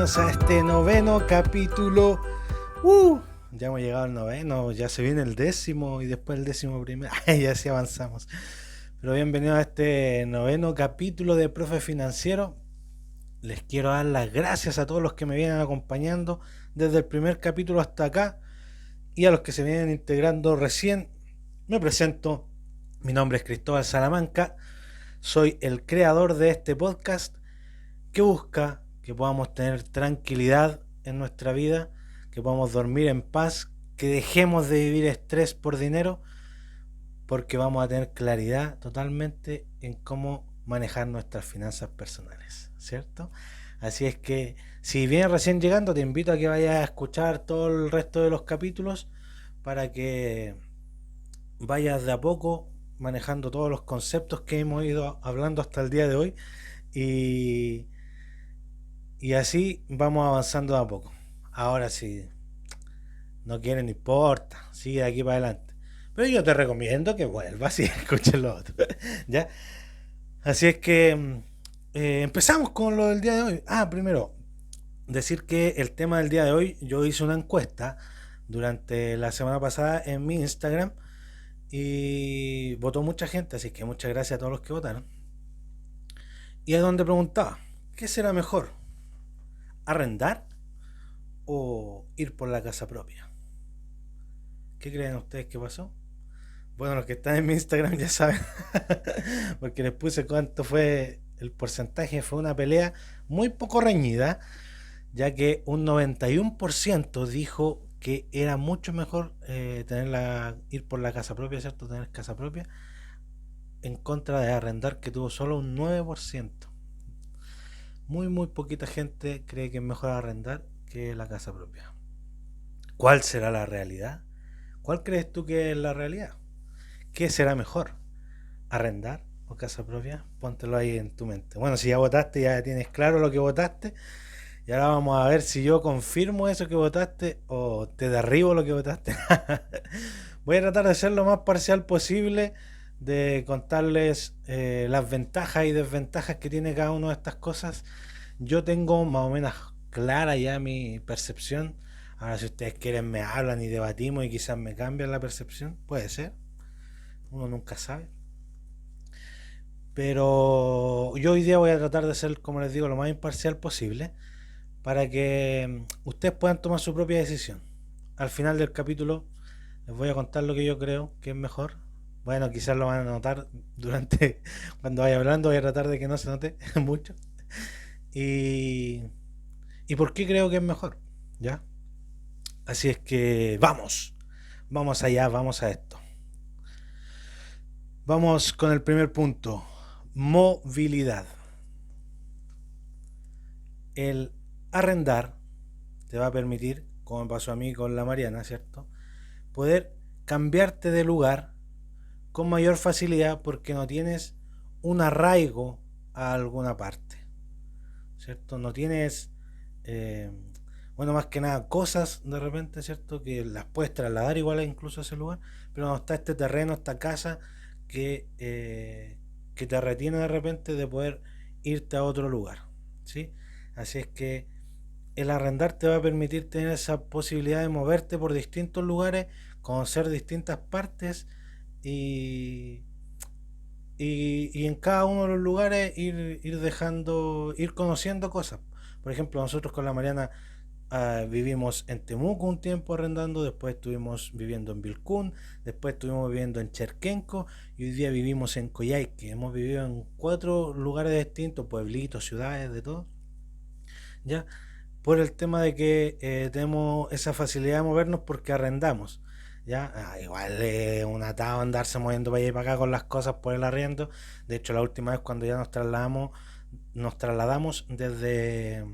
bienvenidos a este noveno capítulo. Ya hemos llegado al noveno, ya se viene el décimo y después el 11º. Y así avanzamos. Pero bienvenidos a este noveno capítulo de Profe Financiero. Les quiero dar las gracias a todos los que me vienen acompañando desde el primer capítulo hasta acá y a los que se vienen integrando recién. Me presento, mi nombre es Cristóbal Salamanca, soy el creador de este podcast que busca que podamos tener tranquilidad en nuestra vida, que podamos dormir en paz, que dejemos de vivir estrés por dinero, porque vamos a tener claridad totalmente en cómo manejar nuestras finanzas personales, ¿cierto? Así es que si vienes recién llegando, te invito a que vayas a escuchar todo el resto de los capítulos para que vayas de a poco manejando todos los conceptos que hemos ido hablando hasta el día de hoy y, y así vamos avanzando de a poco. Ahora si no quieren, no importa, sigue de aquí para adelante. Pero yo te recomiendo que vuelvas y escuches lo otro. ¿Ya? Así es que empezamos con lo del día de hoy. Primero, decir que el tema del día de hoy, yo hice una encuesta durante la semana pasada en mi Instagram y votó mucha gente, así que muchas gracias a todos los que votaron. Y es donde preguntaba, ¿qué será mejor? ¿Arrendar o ir por la casa propia? ¿Qué creen ustedes que pasó? Bueno, los que están en mi Instagram ya saben, porque les puse cuánto fue el porcentaje. Fue una pelea muy poco reñida, ya que un 91% dijo que era mucho mejor ir por la casa propia, ¿cierto? Tener casa propia, en contra de arrendar, que tuvo solo un 9%. Muy poquita gente cree que es mejor arrendar que la casa propia. ¿Cuál será la realidad? ¿Cuál crees tú que es la realidad? ¿Qué será mejor? ¿Arrendar o casa propia? Póntelo ahí en tu mente. Bueno, si ya votaste, ya tienes claro lo que votaste. Y ahora vamos a ver si yo confirmo eso que votaste o te derribo lo que votaste. Voy a tratar de ser lo más parcial posible, de contarles las ventajas y desventajas que tiene cada una de estas cosas. Yo tengo más o menos clara ya mi percepción. Ahora si ustedes quieren me hablan y debatimos y quizás me cambian la percepción. Puede ser. Uno nunca sabe. Pero yo hoy día voy a tratar de ser, como les digo, lo más imparcial posible para que ustedes puedan tomar su propia decisión. Al final del capítulo les voy a contar lo que yo creo que es mejor. Bueno, quizás lo van a notar durante cuando vaya hablando, voy a tratar de que no se note mucho. Y, y por qué creo que es mejor, ¿ya? Así es que vamos allá, vamos a esto. Vamos con el primer punto, movilidad. El arrendar te va a permitir, como me pasó a mí con la Mariana, ¿cierto? Poder cambiarte de lugar con mayor facilidad porque no tienes un arraigo a alguna parte, ¿cierto? No tienes, eh, bueno, más que nada cosas de repente, ¿cierto? Que las puedes trasladar igual incluso a ese lugar, pero no está este terreno, esta casa que te retiene de repente de poder irte a otro lugar, ¿sí? Así es que el arrendar te va a permitir tener esa posibilidad de moverte por distintos lugares, conocer distintas partes y, y en cada uno de los lugares ir conociendo cosas. Por ejemplo, nosotros con la Mariana vivimos en Temuco un tiempo arrendando, después estuvimos viviendo en Vilcún, después estuvimos viviendo en Cherquenco y hoy día vivimos en Coyhaique. Hemos vivido en 4 lugares distintos, pueblitos, ciudades, de todo, ¿ya? Por el tema de que tenemos esa facilidad de movernos porque arrendamos. ¿Ya? Igual es un atado andarse moviendo para allá y para acá con las cosas por el arriendo. De hecho, la última vez cuando ya nos trasladamos desde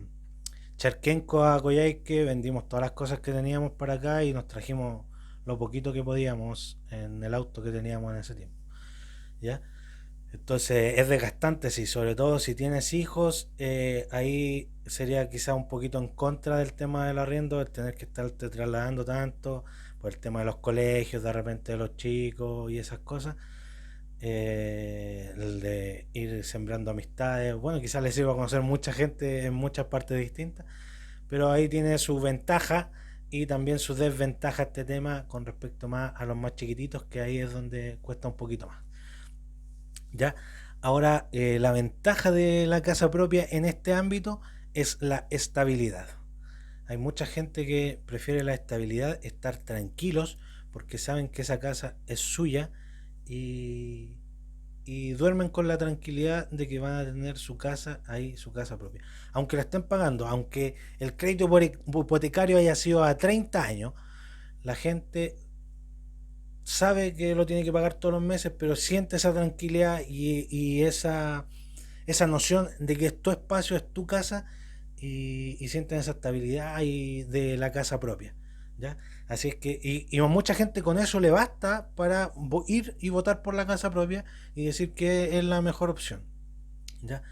Charquenco a Coyhaique, vendimos todas las cosas que teníamos para acá y nos trajimos lo poquito que podíamos en el auto que teníamos en ese tiempo. ¿Ya? Entonces es desgastante, sí, sobre todo si tienes hijos, ahí sería quizá un poquito en contra del tema del arriendo, el tener que estarte trasladando tanto, por el tema de los colegios, de repente de los chicos y esas cosas, el de ir sembrando amistades, bueno, quizás les sirva a conocer mucha gente en muchas partes distintas, pero ahí tiene su ventaja y también su desventaja este tema con respecto más a los más chiquititos, que ahí es donde cuesta un poquito más. ¿Ya? Ahora, la ventaja de la casa propia en este ámbito es la estabilidad. Hay mucha gente que prefiere la estabilidad, estar tranquilos, porque saben que esa casa es suya y, y duermen con la tranquilidad de que van a tener su casa ahí, su casa propia. Aunque la estén pagando, aunque el crédito hipotecario haya sido a 30 años, la gente sabe que lo tiene que pagar todos los meses, pero siente esa tranquilidad y esa noción de que es tu espacio, es tu casa y sienten esa estabilidad y de la casa propia. ¿Ya? Así es que, y a mucha gente con eso le basta para ir y votar por la casa propia y decir que es la mejor opción. ¿Ya?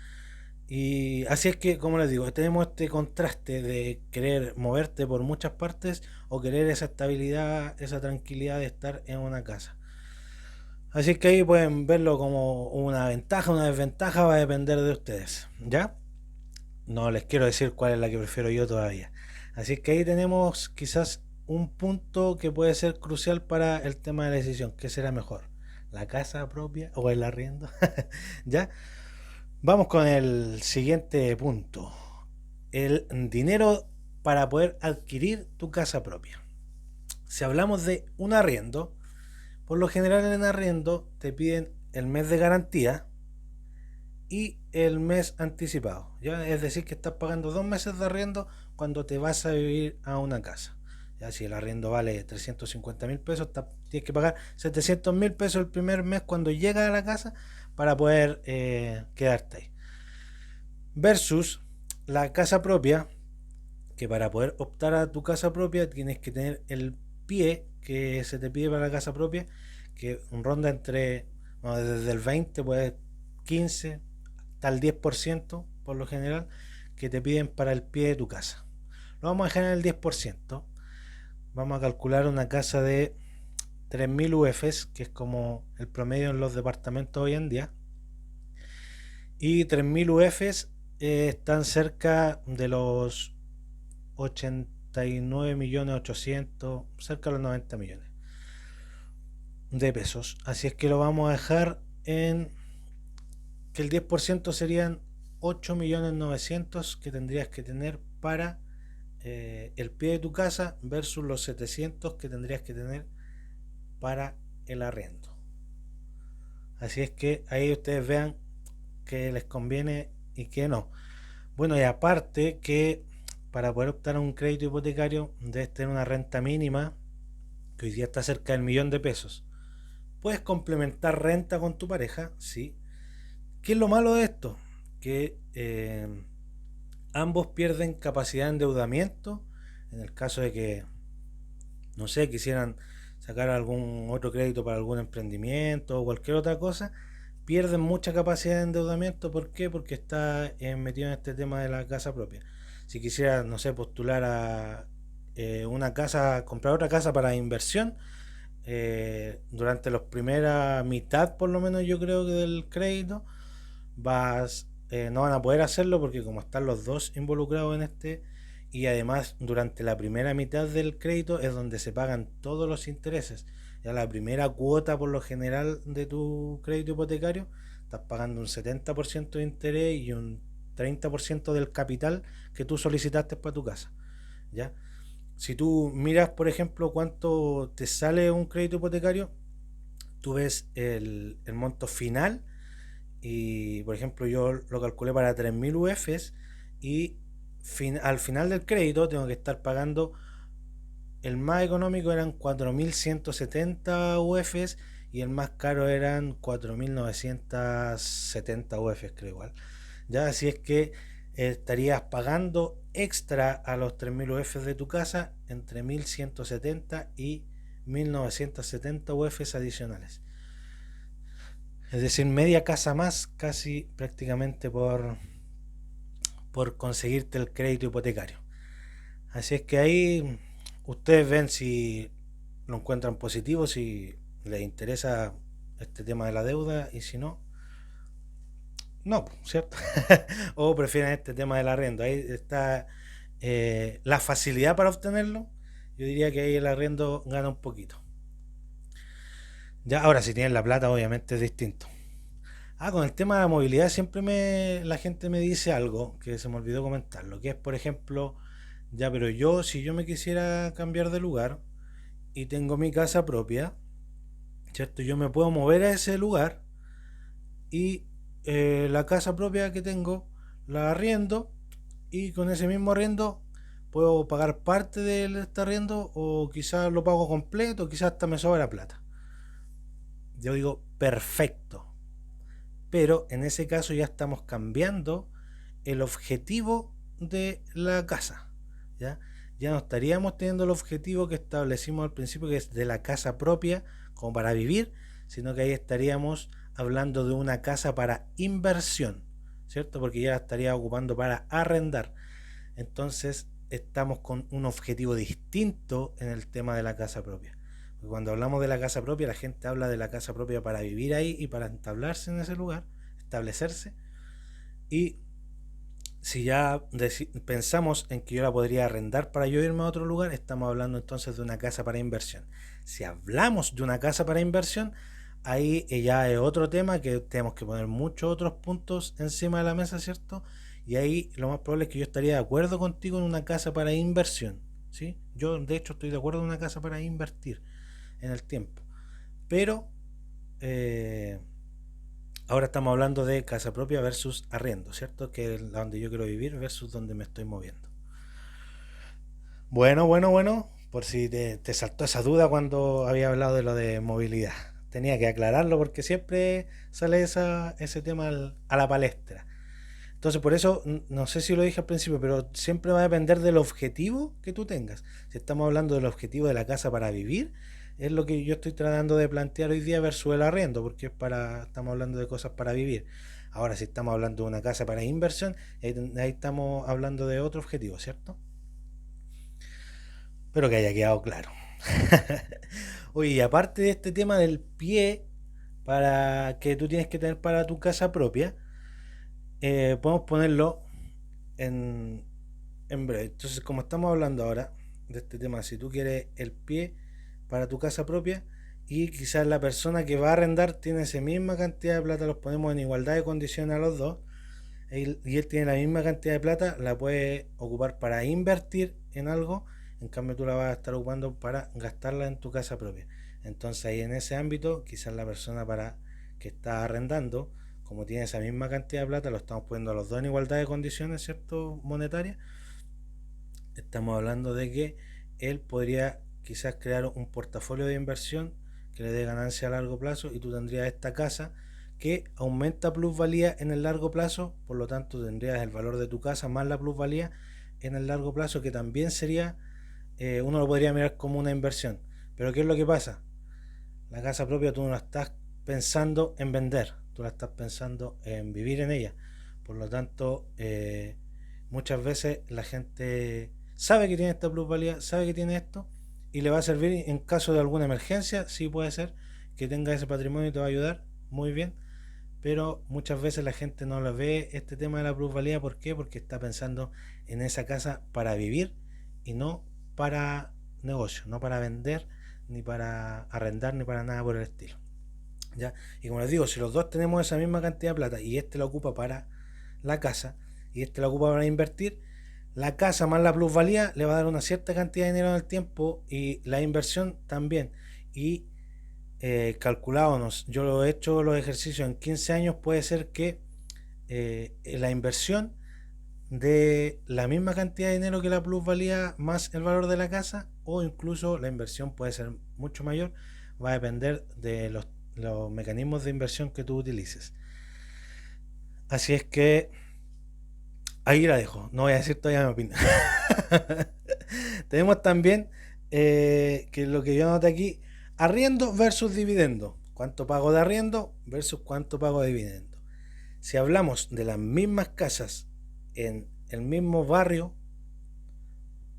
Y así es que, como les digo, tenemos este contraste de querer moverte por muchas partes o querer esa estabilidad, esa tranquilidad de estar en una casa. Así que ahí pueden verlo como una ventaja, una desventaja, va a depender de ustedes. ¿Ya? No les quiero decir cuál es la que prefiero yo todavía. Así que ahí tenemos quizás un punto que puede ser crucial para el tema de la decisión. ¿Qué será mejor? ¿La casa propia o el arriendo? ¿Ya? Vamos con el siguiente punto. El dinero para poder adquirir tu casa propia. Si hablamos de un arriendo, por lo general en arriendo te piden el mes de garantía y el mes anticipado. ¿Ya? Es decir, que estás pagando 2 meses de arriendo cuando te vas a vivir a una casa. Ya, si el arriendo vale 350.000 pesos, tienes que pagar 700.000 pesos el primer mes cuando llegas a la casa para poder quedarte ahí. Versus la casa propia, que para poder optar a tu casa propia tienes que tener el pie que se te pide para la casa propia, que ronda entre, bueno, desde el 20, pues 15 hasta el 10% por lo general, que te piden para el pie de tu casa. Lo vamos a dejar en el 10%. Vamos a calcular una casa de 3.000 UFs, que es como el promedio en los departamentos hoy en día. Y 3.000 UFs están cerca de los 89.800.000, cerca de los 90 millones de pesos. Así es que lo vamos a dejar en que el 10% serían 8.900.000 que tendrías que tener para el pie de tu casa versus los 700 que tendrías que tener para el arriendo. Así es que ahí ustedes vean que les conviene y que no. Bueno, y aparte que para poder optar a un crédito hipotecario debes tener una renta mínima que hoy día está cerca del 1.000.000 de pesos. Puedes complementar renta con tu pareja, sí. ¿Qué es lo malo de esto? Que ambos pierden capacidad de endeudamiento en el caso de que, no sé, quisieran sacar algún otro crédito para algún emprendimiento o cualquier otra cosa, pierden mucha capacidad de endeudamiento. ¿Por qué? Porque está metido en este tema de la casa propia. Si quisiera, no sé, postular a una casa, comprar otra casa para inversión, durante la primera mitad, por lo menos yo creo que del crédito, no van a poder hacerlo porque como están los dos involucrados en este, y además durante la primera mitad del crédito es donde se pagan todos los intereses. Ya la primera cuota por lo general de tu crédito hipotecario estás pagando un 70% de interés y un 30% del capital que tú solicitaste para tu casa. ¿Ya? Si tú miras, por ejemplo, cuánto te sale un crédito hipotecario, tú ves el monto final y, por ejemplo, yo lo calculé para 3.000 UFs y al final del crédito tengo que estar pagando, el más económico eran 4.170 UFs y el más caro eran 4.970 UFs, creo igual. Ya, así es que estarías pagando extra a los 3.000 UFs de tu casa entre 1.170 y 1.970 UFs adicionales. Es decir, media casa más casi prácticamente por conseguirte el crédito hipotecario. Así es que ahí ustedes ven si lo encuentran positivo, si les interesa este tema de la deuda y si no, no, ¿cierto? O prefieren este tema del arriendo. Ahí está la facilidad para obtenerlo, yo diría que ahí el arriendo gana un poquito. Ya, ahora si tienes la plata, obviamente es distinto. Con el tema de la movilidad siempre la gente me dice algo que se me olvidó comentarlo, que es, por ejemplo, ya, pero si yo me quisiera cambiar de lugar y tengo mi casa propia, ¿cierto? Yo me puedo mover a ese lugar y la casa propia que tengo la arriendo, y con ese mismo arriendo puedo pagar parte de este arriendo, o quizás lo pago completo, quizás hasta me sobra plata. Yo digo, perfecto. Pero en ese caso ya estamos cambiando el objetivo de la casa. ¿Ya? Ya no estaríamos teniendo el objetivo que establecimos al principio, que es de la casa propia como para vivir, sino que ahí estaríamos hablando de una casa para inversión, ¿cierto? Porque ya la estaría ocupando para arrendar. Entonces estamos con un objetivo distinto en el tema de la casa propia. Porque cuando hablamos de la casa propia, la gente habla de la casa propia para vivir ahí y para entablarse en ese lugar, establecerse. Y si ya pensamos en que yo la podría arrendar para yo irme a otro lugar, estamos hablando entonces de una casa para inversión. Si hablamos de una casa para inversión, ahí ya es otro tema que tenemos que poner muchos otros puntos encima de la mesa, ¿cierto? Y ahí lo más probable es que yo estaría de acuerdo contigo en una casa para inversión, ¿sí? Yo de hecho estoy de acuerdo en una casa para invertir en el tiempo. Pero ahora estamos hablando de casa propia versus arriendo, ¿cierto? Que es donde yo quiero vivir versus donde me estoy moviendo. Bueno. Por si te saltó esa duda cuando había hablado de lo de movilidad. Tenía que aclararlo porque siempre sale ese tema a la palestra. Entonces, por eso, no sé si lo dije al principio, pero siempre va a depender del objetivo que tú tengas. Si estamos hablando del objetivo de la casa para vivir, es lo que yo estoy tratando de plantear hoy día versus el arriendo, porque estamos hablando de cosas para vivir. Ahora, si estamos hablando de una casa para inversión, ahí estamos hablando de otro objetivo, ¿cierto? Pero que haya quedado claro. Oye, y aparte de este tema del pie para que tú tienes que tener para tu casa propia, podemos ponerlo en, en breve. Entonces, como estamos hablando ahora de este tema, si tú quieres el pie para tu casa propia y quizás la persona que va a arrendar tiene esa misma cantidad de plata, los ponemos en igualdad de condiciones a los dos, y él tiene la misma cantidad de plata, la puede ocupar para invertir en algo, en cambio tú la vas a estar ocupando para gastarla en tu casa propia. Entonces ahí en ese ámbito, quizás la persona para que está arrendando, como tiene esa misma cantidad de plata, lo estamos poniendo a los dos en igualdad de condiciones, ¿cierto? Monetarias. Estamos hablando de que él podría quizás crear un portafolio de inversión que le dé ganancia a largo plazo, y tú tendrías esta casa que aumenta plusvalía en el largo plazo, por lo tanto tendrías el valor de tu casa más la plusvalía en el largo plazo, que también sería, uno lo podría mirar como una inversión. Pero ¿qué es lo que pasa? La casa propia tú no la estás pensando en vender, tú la estás pensando en vivir en ella. Por lo tanto, muchas veces la gente sabe que tiene esta plusvalía, sabe que tiene esto, y le va a servir en caso de alguna emergencia. Sí, puede ser que tenga ese patrimonio y te va a ayudar muy bien, pero muchas veces la gente no lo ve este tema de la plusvalía. ¿Por qué? Porque está pensando en esa casa para vivir y no para negocio, no para vender, ni para arrendar, ni para nada por el estilo. ¿Ya? Y como les digo, si los dos tenemos esa misma cantidad de plata y este la ocupa para la casa y este la ocupa para invertir, la casa más la plusvalía le va a dar una cierta cantidad de dinero en el tiempo, y la inversión también. Y calculábamos, yo lo he hecho los ejercicios en 15 años, puede ser que la inversión de la misma cantidad de dinero que la plusvalía más el valor de la casa, o incluso la inversión puede ser mucho mayor, va a depender de los mecanismos de inversión que tú utilices. Así es que ahí la dejo, no voy a decir todavía mi opinión. Tenemos también, que lo que yo anoté aquí, arriendo versus dividendo. ¿Cuánto pago de arriendo versus cuánto pago de dividendo? Si hablamos de las mismas casas en el mismo barrio,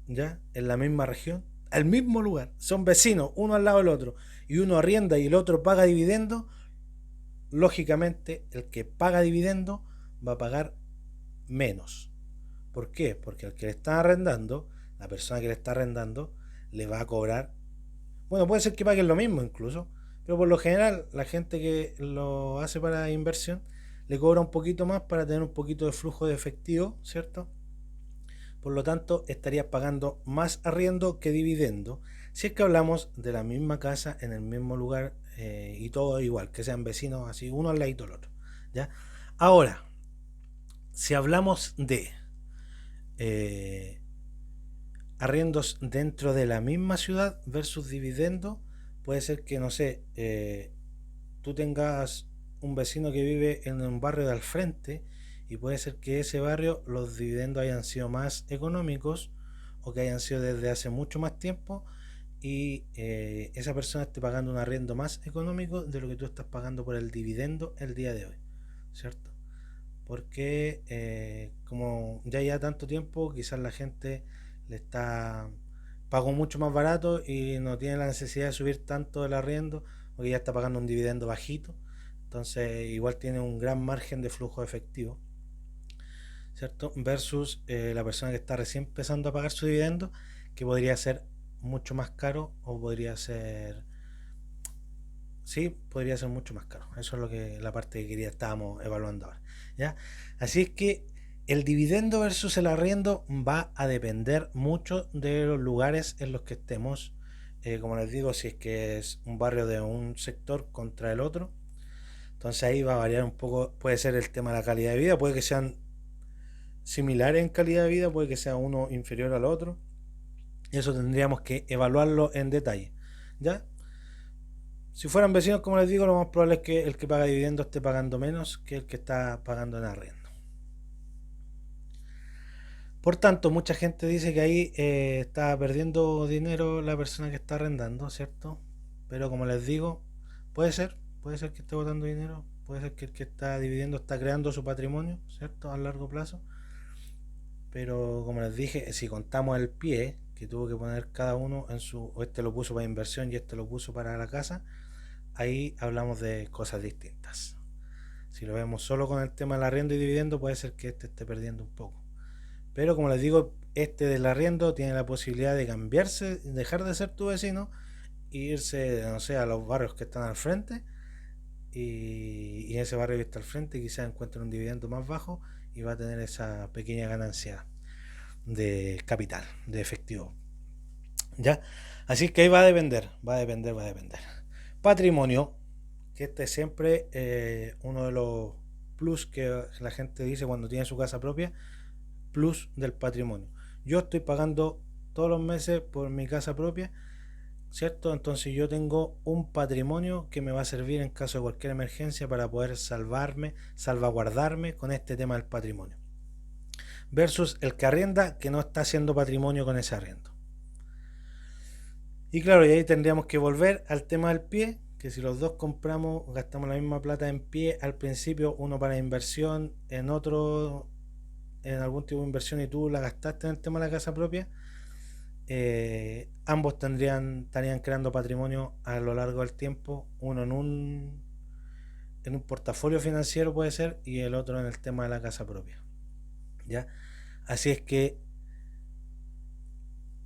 ya, en la misma región, al mismo lugar, son vecinos, uno al lado del otro, y uno arrienda y el otro paga dividendo, lógicamente el que paga dividendo va a pagar menos. ¿Por qué? Porque al que le están arrendando, la persona que le está arrendando, le va a cobrar. Bueno, puede ser que paguen lo mismo incluso, pero por lo general la gente que lo hace para inversión le cobra un poquito más para tener un poquito de flujo de efectivo, ¿cierto? Por lo tanto, estarías pagando más arriendo que dividendo si es que hablamos de la misma casa en el mismo lugar y todo igual, que sean vecinos así, uno al ladito del otro. ¿Ya? Ahora, si hablamos de eh, arriendos dentro de la misma ciudad versus dividendo, puede ser que, no sé, tú tengas un vecino que vive en un barrio de al frente y puede ser que ese barrio los dividendos hayan sido más económicos o que hayan sido desde hace mucho más tiempo y esa persona esté pagando un arriendo más económico de lo que tú estás pagando por el dividendo el día de hoy, ¿cierto? Porque como ya tanto tiempo, quizás la gente le está pagó mucho más barato y no tiene la necesidad de subir tanto el arriendo porque ya está pagando un dividendo bajito, entonces igual tiene un gran margen de flujo efectivo, ¿cierto? Versus la persona que está recién empezando a pagar su dividendo, que podría ser mucho más caro o podría ser, sí, podría ser mucho más caro. Eso es lo que la parte que estábamos evaluando ahora, ¿ya? Así es que el dividendo versus el arriendo va a depender mucho de los lugares en los que estemos. Como les digo, si es que es un barrio de un sector contra el otro, entonces ahí va a variar un poco. Puede ser el tema de la calidad de vida, puede que sean similares en calidad de vida, puede que sea uno inferior al otro. Eso tendríamos que evaluarlo en detalle, ¿ya? Si fueran vecinos, como les digo, lo más probable es que el que paga dividendo esté pagando menos que el que está pagando en arriendo. Por tanto, mucha gente dice que ahí está perdiendo dinero la persona que está arrendando, ¿cierto? Pero como les digo, puede ser que esté botando dinero, puede ser que el que está dividiendo está creando su patrimonio, ¿cierto? A largo plazo. Pero como les dije, si contamos el pie que tuvo que poner cada uno en su, o este lo puso para inversión y este lo puso para la casa, ahí hablamos de cosas distintas. Si lo vemos solo con el tema del arriendo y dividendo, puede ser que este esté perdiendo un poco. Pero como les digo, este del arriendo tiene la posibilidad de cambiarse, dejar de ser tu vecino e irse, no sé, a los barrios que están al frente. Y en ese barrio que está al frente quizás encuentre un dividendo más bajo y va a tener esa pequeña ganancia de capital, de efectivo. ¿Ya? Así que ahí va a depender, va a depender, va a depender. Patrimonio, que este es siempre uno de los plus que la gente dice cuando tiene su casa propia, plus del patrimonio. Yo estoy pagando todos los meses por mi casa propia, ¿cierto? Entonces yo tengo un patrimonio que me va a servir en caso de cualquier emergencia para poder salvarme, salvaguardarme con este tema del patrimonio. Versus el que arrienda que no está haciendo patrimonio con ese arriendo. Y claro, y ahí tendríamos que volver al tema del pie, que si los dos compramos, gastamos la misma plata en pie, al principio uno para inversión, en otro en algún tipo de inversión y tú la gastaste en el tema de la casa propia, ambos estarían creando patrimonio a lo largo del tiempo, uno en un portafolio financiero puede ser y el otro en el tema de la casa propia. ¿Ya? Así es que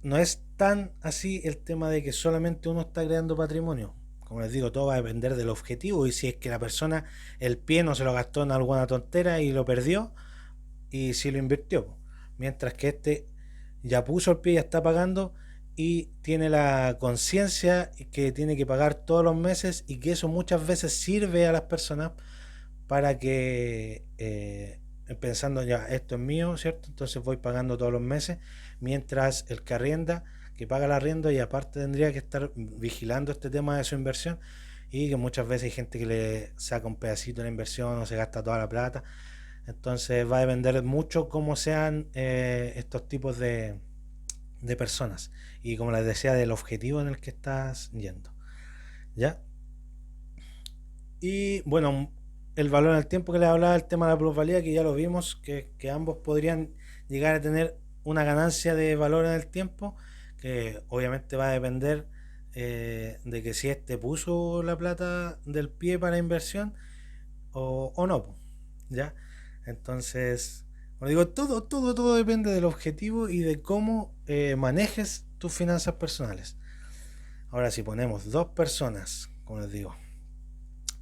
no es tan así el tema de que solamente uno está creando patrimonio. Como les digo, todo va a depender del objetivo y si es que la persona el pie no se lo gastó en alguna tontera y lo perdió y si lo invirtió. Mientras que este ya puso el pie, ya está pagando y tiene la conciencia que tiene que pagar todos los meses y que eso muchas veces sirve a las personas para que pensando ya esto es mío, ¿cierto? Entonces voy pagando todos los meses, mientras el que arrienda, que paga el arriendo y aparte tendría que estar vigilando este tema de su inversión y que muchas veces hay gente que le saca un pedacito de la inversión o se gasta toda la plata. Entonces va a depender mucho cómo sean estos tipos de personas y como les decía del objetivo en el que estás yendo. ¿Ya? Y bueno, el valor en el tiempo que les hablaba, el tema de la plusvalía, que ya lo vimos, que ambos podrían llegar a tener una ganancia de valor en el tiempo, que obviamente va a depender de que si este puso la plata del pie para inversión o no, ¿ya? Entonces, Como digo, todo depende del objetivo y de cómo manejes tus finanzas personales. Ahora, si ponemos dos personas, como les digo.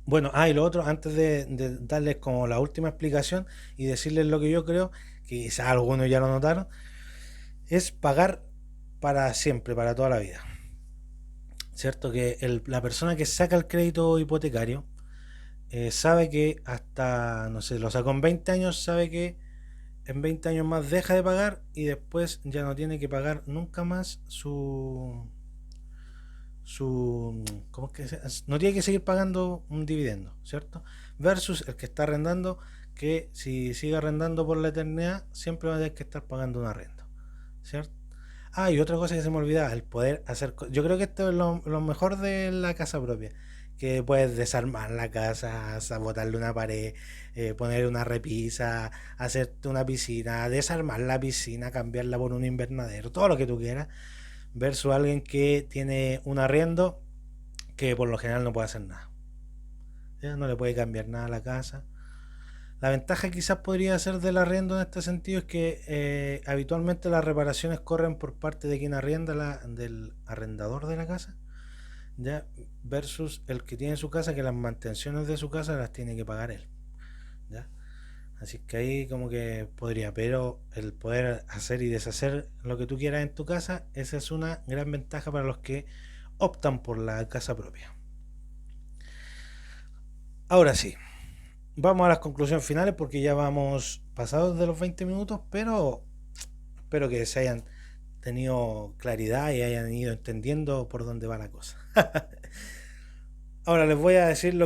Bueno, y lo otro, antes de darles como la última explicación y decirles lo que yo creo, que quizás algunos ya lo notaron, es pagar para siempre, para toda la vida. ¿Cierto? Que la persona que saca el crédito hipotecario sabe que hasta, no sé, lo sacó en 20 años, sabe que en 20 años más deja de pagar y después ya no tiene que pagar nunca más ¿cómo es que no tiene que seguir pagando un dividendo, ¿cierto? Versus el que está arrendando, que si sigue arrendando por la eternidad, siempre va a tener que estar pagando un arrendo, ¿cierto? Y otra cosa que se me olvidaba, el poder hacer. Yo creo que esto es lo mejor de la casa propia. Que puedes desarmar la casa, botarle una pared, poner una repisa, hacerte una piscina, desarmar la piscina, cambiarla por un invernadero, todo lo que tú quieras. Versus alguien que tiene un arriendo que por lo general no puede hacer nada. ¿Ya? No le puede cambiar nada a la casa. La ventaja quizás podría ser del arriendo en este sentido es que habitualmente las reparaciones corren por parte de quien arrienda, del arrendador de la casa, ya, versus el que tiene su casa, que las mantenciones de su casa las tiene que pagar él, ¿ya? Así que ahí como que podría, pero el poder hacer y deshacer lo que tú quieras en tu casa, esa es una gran ventaja para los que optan por la casa propia. Ahora sí, vamos a las conclusiones finales porque ya vamos pasados de los 20 minutos, pero espero que se hayan tenido claridad y hayan ido entendiendo por dónde va la cosa. Ahora les voy a decir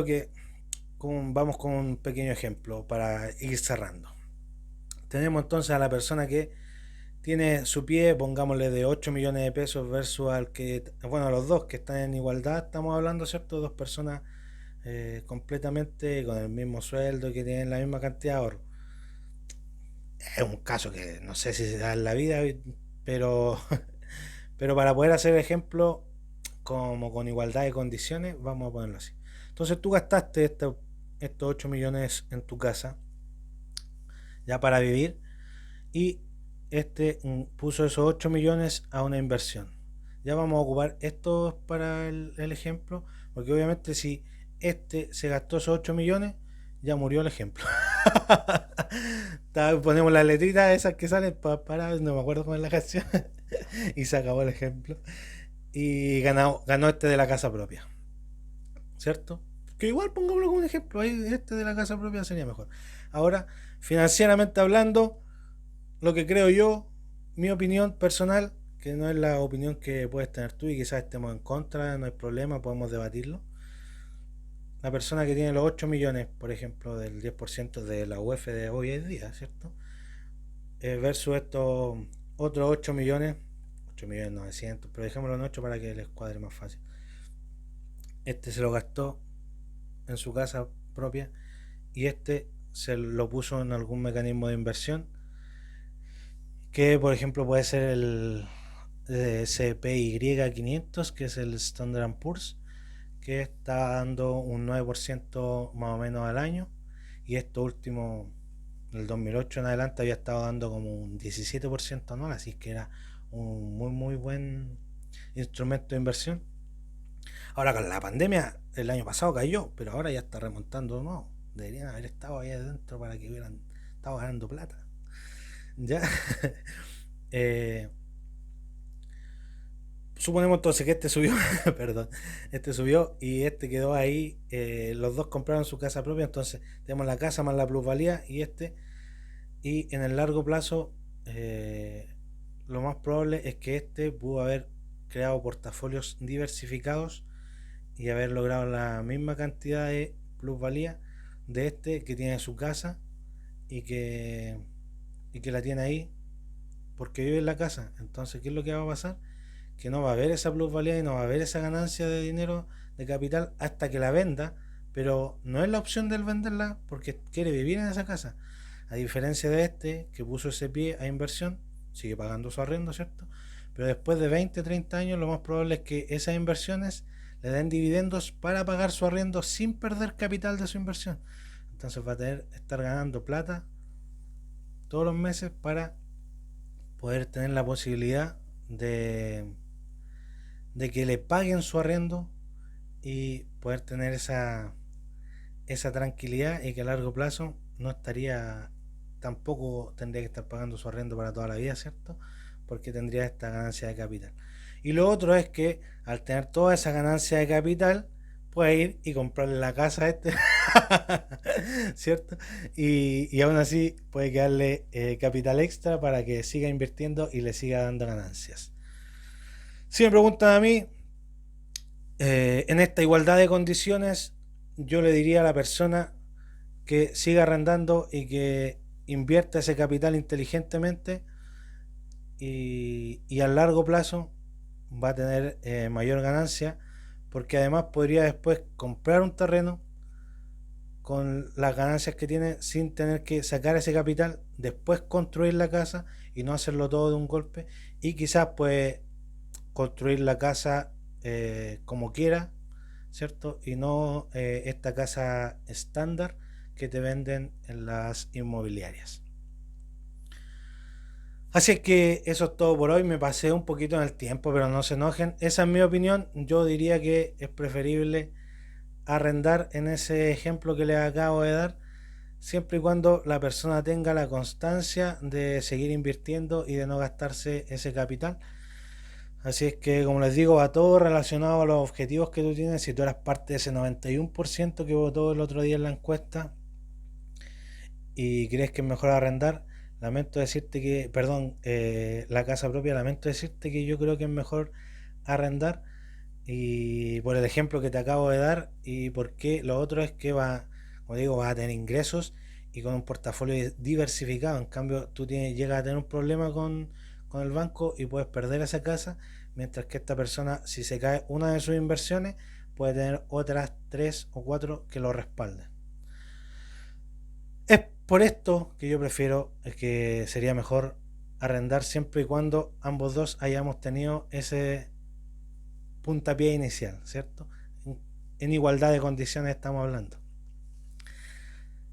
vamos con un pequeño ejemplo para ir cerrando. Tenemos entonces a la persona que tiene su pie, pongámosle de 8 millones de pesos versus al que, bueno, los dos que están en igualdad, estamos hablando, ¿cierto? Dos personas completamente con el mismo sueldo, que tienen la misma cantidad de ahorro. Es un caso que no sé si se da en la vida, pero, pero para poder hacer el ejemplo como con igualdad de condiciones, vamos a ponerlo así. Entonces tú gastaste estos 8 millones en tu casa, ya para vivir, y puso esos 8 millones a una inversión. Ya vamos a ocupar esto para el ejemplo, porque obviamente si se gastó esos 8 millones, ya murió el ejemplo. Ponemos las letritas esas que salen no me acuerdo cómo es la canción, y se acabó el ejemplo. Y ganó de la casa propia, ¿cierto? Que igual pongámoslo como un ejemplo, ahí de la casa propia sería mejor. Ahora, financieramente hablando, lo que creo yo, mi opinión personal, que no es la opinión que puedes tener tú y quizás estemos en contra, no hay problema, podemos debatirlo. La persona que tiene los 8 millones, por ejemplo, del 10% de la UF de hoy en día, ¿cierto? Versus estos otros 8 millones, 8 millones 900, pero dejémoslo en 8 para que les cuadre más fácil. Se lo gastó en su casa propia y se lo puso en algún mecanismo de inversión que por ejemplo puede ser el SPY 500, que es el Standard Poor's, que está dando un 9% más o menos al año, y esto último, del 2008 en adelante, había estado dando como un 17% anual, así que era un muy buen instrumento de inversión. Ahora con la pandemia el año pasado cayó, pero ahora ya está remontando, no, deberían haber estado ahí adentro para que hubieran estado ganando plata. Ya. eh, Suponemos entonces que subió, perdón, subió y quedó ahí, los dos compraron su casa propia, entonces tenemos la casa más la plusvalía y en el largo plazo lo más probable es que pudo haber creado portafolios diversificados y haber logrado la misma cantidad de plusvalía de que tiene su casa y que la tiene ahí porque vive en la casa. Entonces, ¿qué es lo que va a pasar? Que no va a haber esa plusvalía y no va a haber esa ganancia de dinero, de capital, hasta que la venda, pero no es la opción del venderla porque quiere vivir en esa casa. A diferencia de que puso ese pie a inversión, sigue pagando su arriendo, ¿cierto? Pero después de 20, 30 años, lo más probable es que esas inversiones le den dividendos para pagar su arriendo sin perder capital de su inversión. Entonces va a estar ganando plata todos los meses para poder tener la posibilidad de que le paguen su arriendo y poder tener esa tranquilidad, y que a largo plazo tampoco tendría que estar pagando su arriendo para toda la vida, ¿cierto? Porque tendría esta ganancia de capital. Y lo otro es que al tener toda esa ganancia de capital, puede ir y comprarle la casa a este, ¿cierto? Y aún así puede quedarle capital extra para que siga invirtiendo y le siga dando ganancias. Si me preguntan a mí, en esta igualdad de condiciones, yo le diría a la persona que siga arrendando y que invierta ese capital inteligentemente, y a largo plazo va a tener mayor ganancia, porque además podría después comprar un terreno con las ganancias que tiene sin tener que sacar ese capital, después construir la casa y no hacerlo todo de un golpe, y quizás pues construir la casa como quiera, ¿cierto? Y no esta casa estándar que te venden en las inmobiliarias. Así es que eso es todo por hoy. Me pasé un poquito en el tiempo, pero no se enojen. Esa es mi opinión. Yo diría que es preferible arrendar en ese ejemplo que les acabo de dar, siempre y cuando la persona tenga la constancia de seguir invirtiendo y de no gastarse ese capital. Así es que, como les digo, va todo relacionado a los objetivos que tú tienes. Si tú eras parte de ese 91% que votó el otro día en la encuesta y crees que es mejor arrendar, lamento decirte que, la casa propia, lamento decirte que yo creo que es mejor arrendar, y por el ejemplo que te acabo de dar, y porque lo otro es que como digo, vas a tener ingresos y con un portafolio diversificado. En cambio, llegas a tener un problema con el banco y puedes perder esa casa, mientras que esta persona, si se cae una de sus inversiones, puede tener otras 3 o 4 que lo respalden. Es por esto que yo prefiero, que sería mejor arrendar siempre y cuando ambos dos hayamos tenido ese puntapié inicial, ¿cierto? En igualdad de condiciones estamos hablando.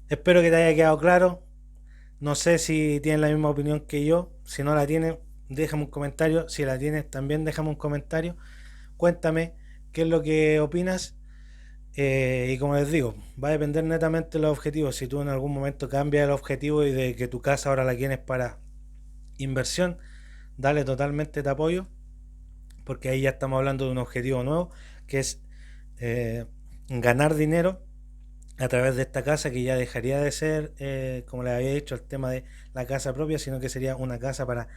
Espero que te haya quedado claro. No sé si tienes la misma opinión que yo. Si no la tienes, déjame un comentario. Si la tienes, también déjame un comentario. Cuéntame qué es lo que opinas. Y como les digo, va a depender netamente de los objetivos. Si tú en algún momento cambias el objetivo y de que tu casa ahora la tienes para inversión, dale, totalmente te apoyo, porque ahí ya estamos hablando de un objetivo nuevo, que es ganar dinero a través de esta casa, que ya dejaría de ser, como les había dicho, el tema de la casa propia, sino que sería una casa para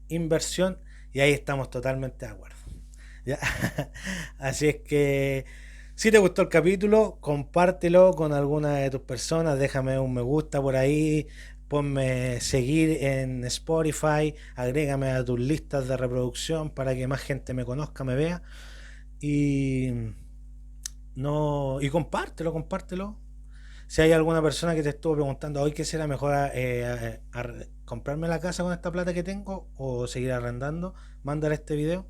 inversión, y ahí estamos totalmente de acuerdo. ¿Ya? Así es que, si te gustó el capítulo, compártelo con alguna de tus personas, déjame un me gusta por ahí, ponme seguir en Spotify, agrégame a tus listas de reproducción para que más gente me conozca, me vea, y compártelo. Si hay alguna persona que te estuvo preguntando hoy qué será mejor, comprarme la casa con esta plata que tengo o seguir arrendando, mándale este video.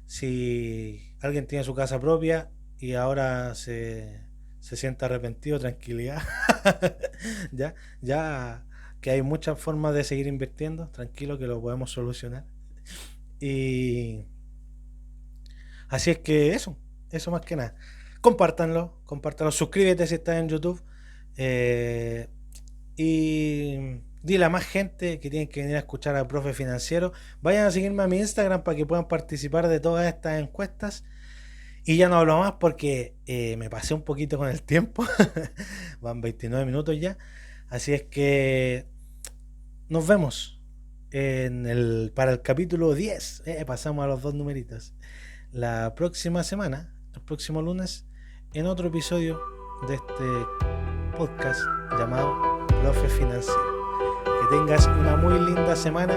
Si alguien tiene su casa propia y ahora se siente arrepentido, tranquilidad. ya que hay muchas formas de seguir invirtiendo, tranquilo que lo podemos solucionar. Y así es que eso más que nada. Compártanlo, suscríbete si estás en YouTube, y dile a más gente que tienen que venir a escuchar a Profe Financiero. Vayan a seguirme a mi Instagram para que puedan participar de todas estas encuestas. Y ya no hablo más porque me pasé un poquito con el tiempo. Van 29 minutos ya. Así es que nos vemos para el capítulo 10. Pasamos a los 2 numeritos. La próxima semana, el próximo lunes, en otro episodio de este podcast llamado Profe Financiero. Que tengas una muy linda semana